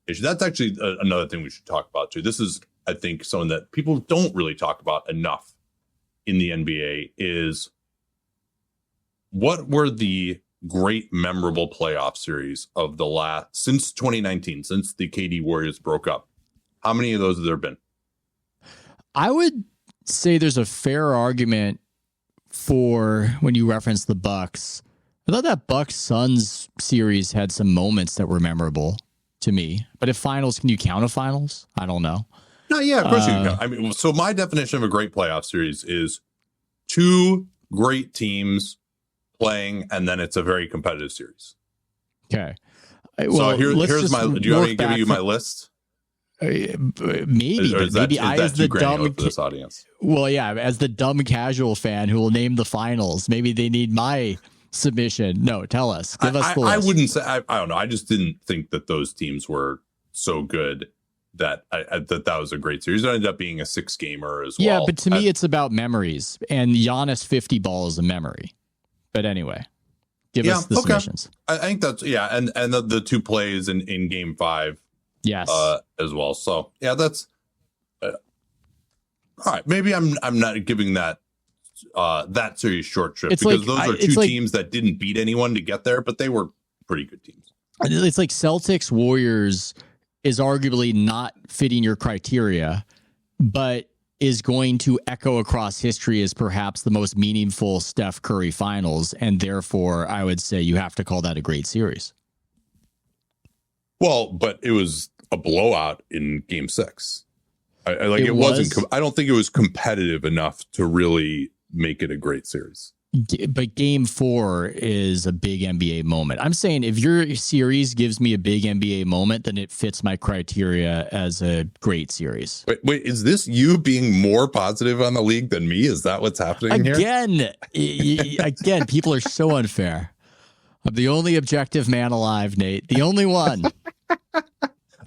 issue. That's actually another thing we should talk about too. This is, I think, something that people don't really talk about enough in the NBA is what were the great memorable playoff series of the last since 2019, since the KD Warriors broke up. How many of those have there been? I would say there's a fair argument for when you reference the Bucks. I thought that Bucks Suns series had some moments that were memorable to me. But if finals, can you count a finals? I don't know. No, yeah, of course you can count. I mean, so my definition of a great playoff series is two great teams playing, and then it's a very competitive series. Okay. Well, so here's my. Do you want me to give you my list? Maybe, or is maybe that, I, is as that the too dumb for this audience. Well, yeah, as the dumb casual fan who will name the finals, maybe they need my submission. No, tell us. Give us the list. I wouldn't say. I don't know. I just didn't think that those teams were so good that that was a great series. It ended up being a 6-gamer as well. Yeah, but to me, it's about memories, and Giannis 50 ball is a memory. But anyway, give us the submissions. I think that's and the two plays in Game 5, yes, as well. So yeah, that's all right. Maybe I'm not giving that series short shrift because those are two teams that didn't beat anyone to get there, but they were pretty good teams. It's like Celtics Warriors is arguably not fitting your criteria, but is going to echo across history as perhaps the most meaningful Steph Curry finals. And therefore, I would say you have to call that a great series. Well, but it was a blowout in Game 6. It wasn't. I don't think it was competitive enough to really make it a great series. But Game 4 is a big NBA moment. I'm saying if your series gives me a big NBA moment, then it fits my criteria as a great series. Wait, is this you being more positive on the league than me? Is that what's happening here? Again, people are so unfair. I'm the only objective man alive, Nate. The only one.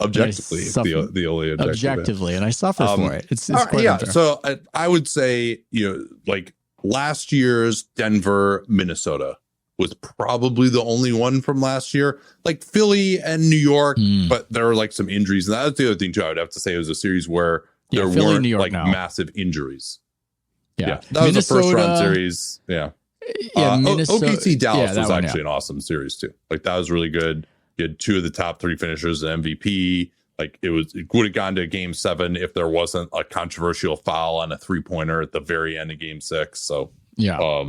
Objectively, the only objectively, and I suffer for it. It's quite unfair. So I would say, like last year's Denver, Minnesota was probably the only one from last year. Like Philly and New York, but there were like some injuries, and that's the other thing too. I would have to say it was a series where there weren't massive injuries. Yeah, that was a first round series. Yeah, OKC Dallas was actually an awesome series too. Like that was really good. You had 2 of the top 3 finishers, an MVP. Like it would have gone to Game 7 if there wasn't a controversial foul on a 3-pointer at the very end of Game 6. So yeah,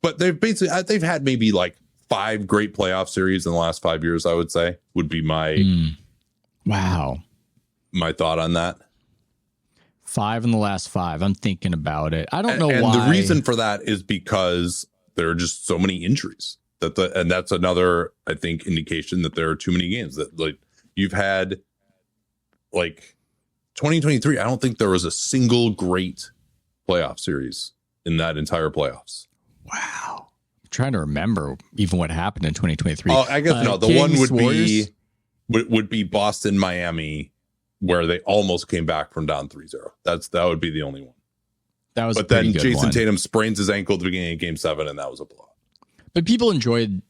but they've had maybe like 5 great playoff series in the last 5 years. I would say would be my my thought on that. 5 in the last 5. I'm thinking about it. I don't know why. And the reason for that is because there are just so many injuries. And that's another, I think, indication that there are too many games that like you've had like 2023. I don't think there was a single great playoff series in that entire playoffs. Wow. I'm trying to remember even what happened in 2023. Oh, I guess no. The Kings, one would be Boston, Miami, where they almost came back from down 3-0. That would be the only one. But then Jason Tatum sprains his ankle at the beginning of Game 7, and that was a blowout. But people enjoyed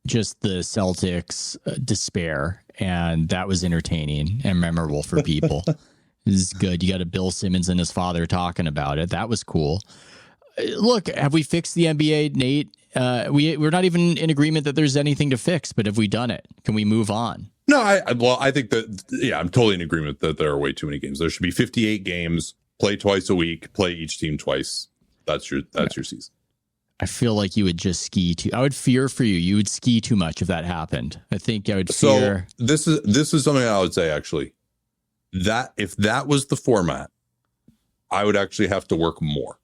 just the Celtics' despair, and that was entertaining and memorable for people. This is good. You got a Bill Simmons and his father talking about it. That was cool. Look, have we fixed the NBA, Nate? We're not even in agreement that there's anything to fix, but have we done it? Can we move on? No, I think that, I'm totally in agreement that there are way too many games. There should be 58 games, play twice a week, play each team twice. That's your season. I feel like you would just ski too. I would fear for you. You would ski too much if that happened. I think I would fear. So this is something I would say, actually, that if that was the format, I would actually have to work more.